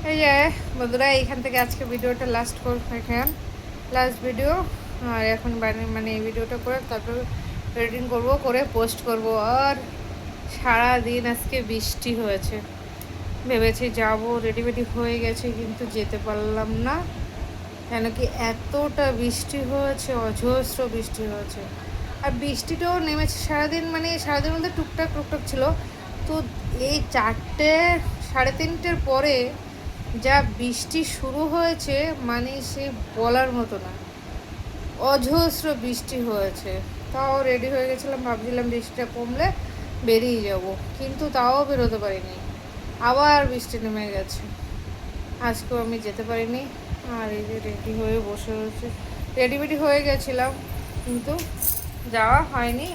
এই যে বন্ধুরা, এইখান থেকে আজকে ভিডিওটা লাস্ট ভিডিও। আর এখন মানে এই ভিডিওটা করে তারপর এডিটিং করব, করে পোস্ট করব। আর সারা দিন আজকে বৃষ্টি হয়েছে, ভেবেছি যাব, রেডি হয়ে গেছে, কিন্তু যেতে পারলাম না। কেন কি এতটা বৃষ্টি হয়েছে, অজস্র বৃষ্টি হয়েছে। আর বৃষ্টিটাও নেমেছে সারাদিন, মানে সারাদিন মধ্যে টুকটাক টুকটাক ছিল। তো এই 4টে 3:30-টের পরে যা বৃষ্টি শুরু হয়েছে, মানে সে বলার মতো না, অজস্র বৃষ্টি হয়েছে। তাও রেডি হয়ে গেছিলাম, ভাবছিলাম বৃষ্টিটা কমলে বেরিয়ে যাব, কিন্তু তাও বেরোতে পারিনি। আবার বৃষ্টি নেমে গেছে, আজকেও আমি যেতে পারিনি। আর এই যে রেডি হয়ে বসে রয়েছে, রেডি হয়ে গেছিলাম, কিন্তু যাওয়া হয়নি।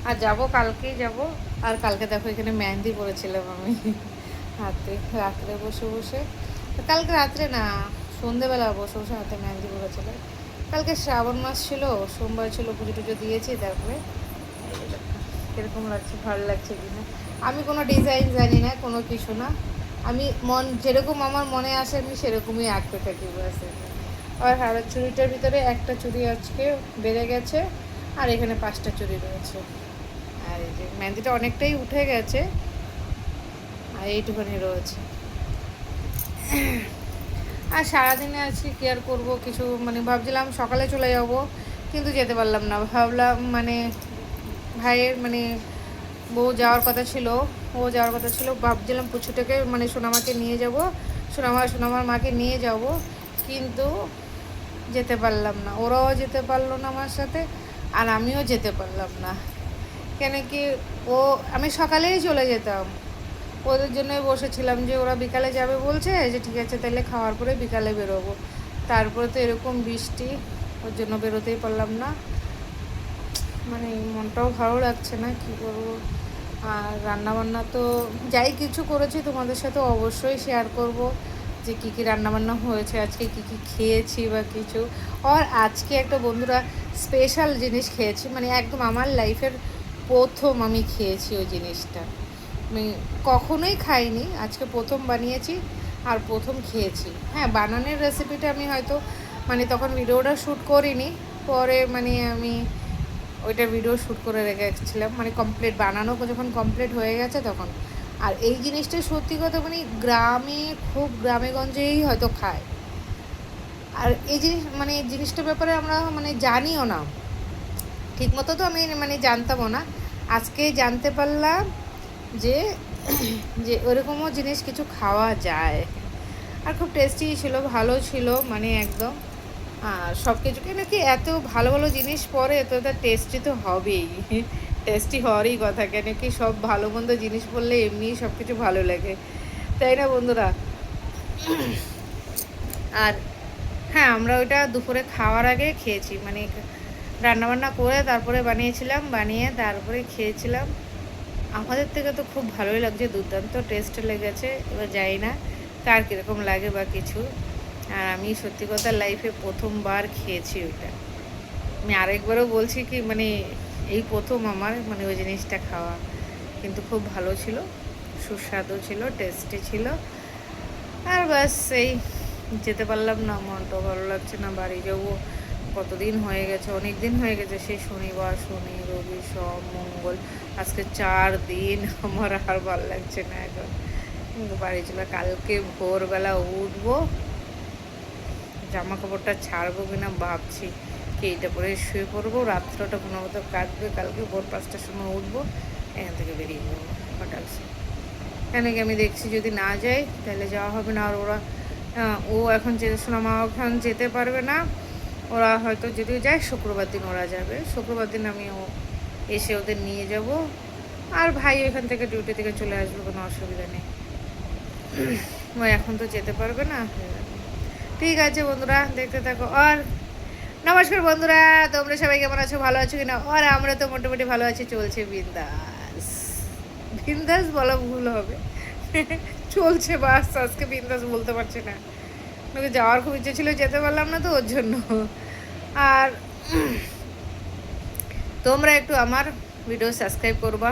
আর যাব, কালকেই যাব। আর কালকে দেখো এখানে মেহেন্দি পরেছিলাম আমি রাত্রে বসে বসে, কালকে রাত্রে না, সন্ধেবেলা বসে বসে হাতে মেহেন্দি পরেছিলাম। কালকে শ্রাবণ মাস ছিল, সোমবার ছিল, পুজো টুজো দিয়েছি। তারপরে কীরকম লাগছে, ভালো লাগছে কি না, আমি কোনো ডিজাইন জানি না, কোনো কিছু না। আমি যেরকম আমার মনে আসে আমি সেরকমই আঁকতে থাকি ব্যাস। আর হাড়ের চুড়িটার ভিতরে একটা চুড়ি আজকে বেড়ে গেছে, আর এখানে 5টা চুড়ি রয়েছে। আর এই যে মেহেন্দিটা অনেকটাই উঠে গেছে, আর এইটুখানি রয়েছে। আর সারাদিনে আজকে কি আর করবো কিছু, মানে ভাবছিলাম সকালে চলে যাব, কিন্তু যেতে পারলাম না। ভাবলাম মানে ভাইয়ের মানে বউ যাওয়ার কথা ছিল, ভাবছিলাম পুচুটাকে মানে সোনামাকে নিয়ে যাব, সোনামার মাকে নিয়ে যাব, কিন্তু যেতে পারলাম না। ওরাও যেতে পারলো না আমার সাথে, আর আমিও যেতে পারলাম না। কেন কি আমি সকালেই চলে যেতাম, ওদের জন্যই বসেছিলাম যে ওরা বিকালে যাবে বলছে, যে ঠিক আছে তাহলে খাওয়ার পরে বিকালে বেরোবো। তারপরে তো এরকম বৃষ্টি, ওর জন্য বেরোতেই পারলাম না। মানে মনটাও ভালো লাগছে না, কি করবো। আর রান্নাবান্না তো যাই কিছু করেছি তোমাদের সাথে অবশ্যই শেয়ার করব, যে কী কী রান্নাবান্না হয়েছে আজকে, কী কী খেয়েছি বা কিছু। আর আজকে একটা বন্ধুরা স্পেশাল জিনিস খেয়েছি, মানে একদম আমার লাইফের প্রথম আমি খেয়েছি ওই জিনিসটা। আমি কখনোই খাইনি, আজকে প্রথম বানিয়েছি আর প্রথম খেয়েছি। হ্যাঁ, বানানোর রেসিপিটা আমি হয়তো মানে তখন ভিডিওটা শ্যুট করিনি, পরে মানে আমি ওইটা ভিডিও শ্যুট করে রেখেছিলাম, মানে কমপ্লিট বানানো যখন কমপ্লিট হয়ে গেছে তখন। আর এই জিনিসটা সত্যি কথা মানে গ্রামে, খুব গ্রামে গঞ্জেই হয়তো খায়। আর এই জিনিস মানে জিনিসটার ব্যাপারে আমরা মানে জানিও না ঠিকমতো, তো আমি মানে জানতামও না, আজকে জানতে পারলাম যে যে ওরকমও জিনিস কিছু খাওয়া যায়। আর খুব টেস্টি ছিল, ভালো ছিল, মানে একদম। আর সব কিছুকে নাকি এত ভালো ভালো জিনিস পরে তো তার টেস্টি তো হবেই, টেস্টি হওয়ারই কথা। কেন কি সব ভালো মন্দ জিনিস বললে এমনিই সব কিছু ভালো লাগে, তাই না বন্ধুরা? আর হ্যাঁ, আমরা ওইটা দুপুরে খাওয়ার আগে খেয়েছি, মানে রান্নাবান্না করে তারপরে বানিয়েছিলাম, বানিয়ে তারপরে খেয়েছিলাম। আমাদের থেকে তো খুব ভালোই লাগছে, দুর্দান্ত টেস্ট লেগেছে। এবার জানি না কার কীরকম লাগে বা কিছু। আর আমি সত্যি কথা লাইফে প্রথমবার খেয়েছি ওইটা। আমি আরেকবারও বলছি কি মানে এই প্রথম আমার মানে ওই জিনিসটা খাওয়া, কিন্তু খুব ভালো ছিল, সুস্বাদু ছিল, টেস্টি ছিল। আর ব্যাস এই যেতে পারলাম না, মনটাও ভালো লাগছে না। বাড়ি যাবো, কতদিন হয়ে গেছে, অনেক দিন হয়ে গেছে, সেই শনিবার, শনি, রবি, সোম, মঙ্গল, আজকে 4 দিন। আমার আর ভালো লাগছে না এখন, কিন্তু বাড়ি চলে। কালকে ভোরবেলা উঠবো, জামা কাপড়টা ছাড়বো কিনা ভাবছি, কি এইটা পরে শুয়ে পড়বো, রাত্রটা কোনো মতো কাটবে। কালকে ভোর 5টার সময় উঠবো, এখান থেকে বেরিয়ে যাবো হোটেলসে। কেন কি আমি দেখছি যদি না যাই তাহলে যাওয়া হবে না। আর ওরা ও এখন যেতে মা এখন যেতে পারবে না, ওরা হয়তো যদি যায় শুক্রবার দিন ওরা যাবে, শুক্রবার দিন আমি এসে ওদের নিয়ে যাব। আর ভাই ওইখান থেকে ডিউটি থেকে চলে আসবে, কোনো অসুবিধা নেই। ও এখন তো যেতে পারবে না। ঠিক আছে বন্ধুরা, দেখতে থাকো। আর নমস্কার বন্ধুরা, তোমরা সবাই কেমন আছো, ভালো আছো কিনা? আর আমরা তো মোটামুটি ভালো আছি, চলছে বিন্দাস। বিন্দাস বলা ভুল হবে, চলছে বাস। আজকে বিন্দাস বলতে পারছি না, আমাকে যাওয়ার খুব ইচ্ছে ছিল, যেতে পারলাম না তো ওর জন্য। আর তোমরা একটু আমার ভিডিও সাবস্ক্রাইব করবা,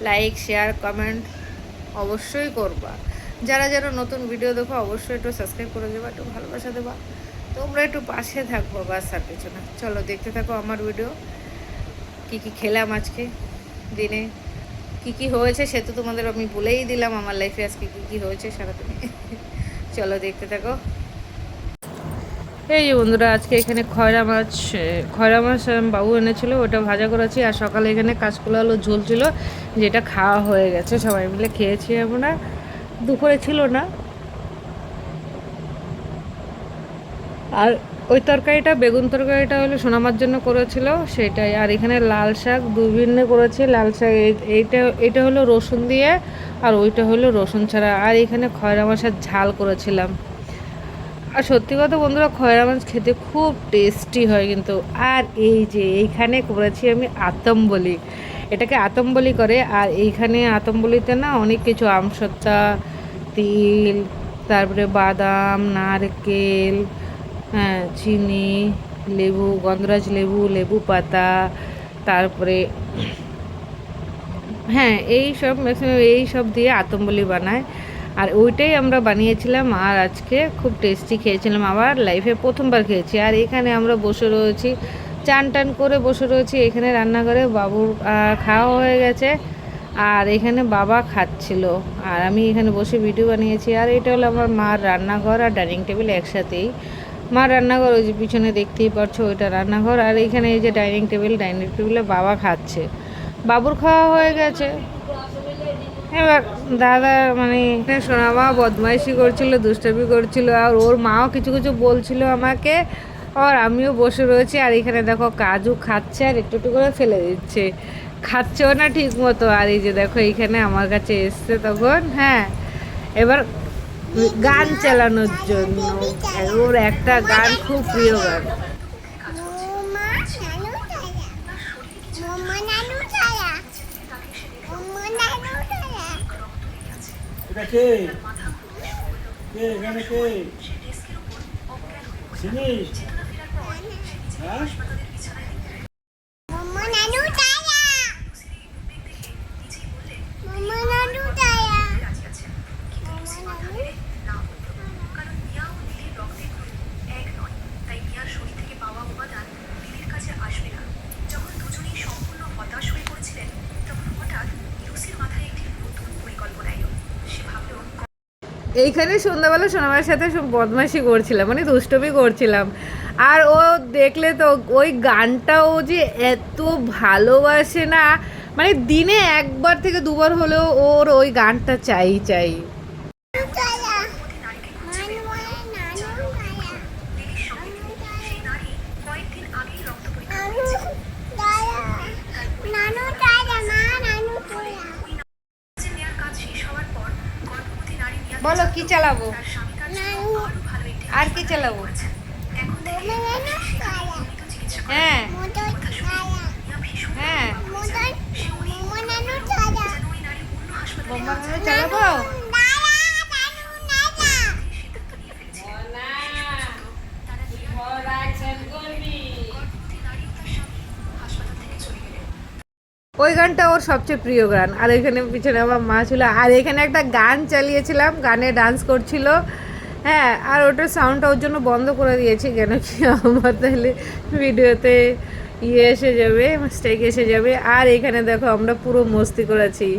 লাইক শেয়ার কমেন্ট অবশ্যই করবা। যারা যারা নতুন ভিডিও দেখো অবশ্যই একটু সাবস্ক্রাইব করে দেবা, একটু ভালোবাসা দেবা, তোমরা একটু পাশে থাকবো, বাস আর কিছু না। চলো দেখতে থাকো আমার ভিডিও। কি কি খেলাম আজকে দিনে, কি কি হয়েছে সে তো তোমাদের আমি বলেই দিলাম, আমার লাইফে আজকে কি কি হয়েছে সারাদিনে। চলো দেখতে থাকো। এই যে বন্ধুরা, আজকে এখানে খয়রা মাছ বাবু এনেছিল, ওটা ভাজা করেছি। আর সকালে এখানে কাঁচকলা আলু ঝোল ছিল, যেটা খাওয়া হয়ে গেছে, সবাই মিলে খেয়েছি আমরা। দুপুরে ছিল না। আর ওই তরকারিটা, বেগুন তরকারিটা হলো সোনামার জন্য করেছিল, সেটাই। আর এখানে লাল শাক বিভিন্ন করেছি। লাল শাক এইটা হলো রসুন দিয়ে, আর ওইটা হলো রসুন ছাড়া। আর এখানে খয়রা মাছের ঝাল করেছিলাম। আর সত্যি কথা বন্ধুরা, খয়রা মাছ খেতে খুব টেস্টি হয় কিন্তু। আর এই যে এইখানে করেছি আমি আতম্বলি, এটাকে আতম্বলি করে। আর এইখানে আতম্বলিতে না অনেক কিছু, আমসত্ত্বা, তিল, তারপরে বাদাম, নারকেল, হ্যাঁ, চিনি, লেবু, গন্ধরাজ লেবু, লেবু পাতা, তারপরে হ্যাঁ এই সব দিয়ে আতম্বলি বানায়। আর ওইটাই আমরা বানিয়েছিলাম। আর আজকে খুব টেস্টি খেয়েছিলাম, আবার লাইফে প্রথমবার খেয়েছি। আর এখানে আমরা বসে রয়েছি, চান টান করে বসে রয়েছি এখানে রান্নাঘরে। বাবুর খাওয়া হয়ে গেছে, আর এখানে বাবা খাচ্ছিল, আর আমি এখানে বসে ভিডিও বানিয়েছি। আর এটা হলো আমার মার রান্নাঘর আর ডাইনিং টেবিল একসাথেই। মার রান্নাঘর ওই যে পিছনে দেখতেই পাচ্ছ, ওইটা রান্নাঘর। আর এখানে এই যে ডাইনিং টেবিলে বাবা খাচ্ছে। বাবুর খাওয়া হয়ে গেছে। এবার দাদা মানে সোনামা বদমাইশি করছিল, দুষ্টামি করছিল, আর ওর মাও কিছু কিছু বলছিল আমাকে। আর আমিও বসে রয়েছি। আর এখানে দেখো কাজু খাচ্ছে, আর একটু একটু করে ফেলে দিচ্ছে, খাচ্ছেও না ঠিক মতো। আর এই যে দেখো এইখানে আমার কাছে এসছে তখন, হ্যাঁ, এবার গান চালানোর জন্য। ওর একটা গান খুব প্রিয় গান। এটা কে কে এখানে কে চিনিস? হ্যাঁ, এইখানে সন্ধ্যাবেলা সোনামার সাথে সব বদমাইশি করছিলাম, মানে দুষ্টমি করছিলাম। আর ও দেখলে তো ওই গানটা ও যে এত ভালোবাসে না, মানে দিনে একবার থেকে দুবার হলেও ওর ওই গানটা চাই চাই। বলো কি চালাবো, আর কি চালাবো? হ্যাঁ হ্যাঁ, বোম্বা চালাবো। ওই গানটা ওর সবচেয়ে প্রিয় গান। আর এখানে পিছনে আমার মা ছিল, আর এখানে একটা গান চালিয়েছিলাম, গানে ডান্স করছিল। হ্যাঁ, আর ওটার সাউন্ডটা ওর জন্য বন্ধ করে দিয়েছি, কেন কি আমার তাহলে ভিডিওতে এসে যাবে, স্টেক এসে যাবে। আর এখানে দেখো আমরা পুরো মস্তি করেছি।